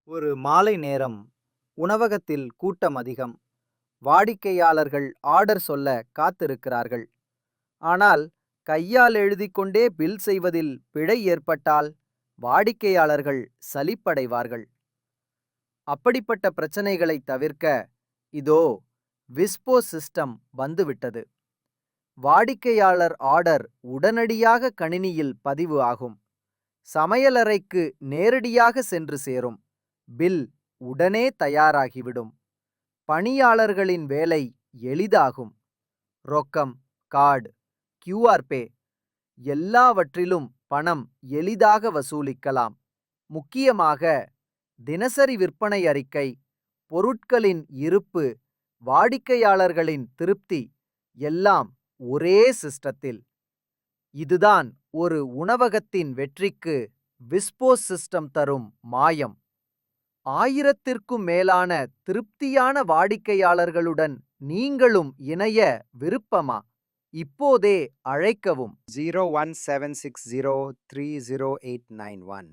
ஒரு மாலை நேரம். உணவகத்தில் கூட்டம் அதிகம். வாடிக்கையாளர்கள் ஆர்டர் சொல்ல காத்திருக்கிறார்கள். ஆனால் கையால் எழுதிக் கொண்டே பில் செய்வதில் பிழை ஏற்பட்டால் வாடிக்கையாளர்கள் சலிப்படைவார்கள். அப்படிப்பட்ட பிரச்சனைகளை தவிர்க்க இதோ விஸ்போ சிஸ்டம் வந்துவிட்டது. வாடிக்கையாளர் ஆர்டர் உடனடியாக கணினியில் பதிவு ஆகும். சமையலறைக்கு நேரடியாக சென்று சேரும். பில் உடனே தயாராகிவிடும். பணியாளர்களின் வேலை எளிதாகும். ரொக்கம், கார்டு, கியூஆர் பே எல்லாவற்றிலும் பணம் எளிதாக வசூலிக்கலாம். முக்கியமாக தினசரி விற்பனை அறிக்கை, பொருட்களின் இருப்பு, வாடிக்கையாளர்களின் திருப்தி எல்லாம் ஒரே சிஸ்டத்தில். இதுதான் ஒரு உணவகத்தின் வெற்றிக்கு விஸ்போ சிஸ்டம் தரும் மாயம். 1000த்திற்கும் மேலான திருப்தியான வாடிக்கையாளர்களுடன் நீங்களும் இணைய விருப்பமா? இப்போதே அழைக்கவும். 0176030891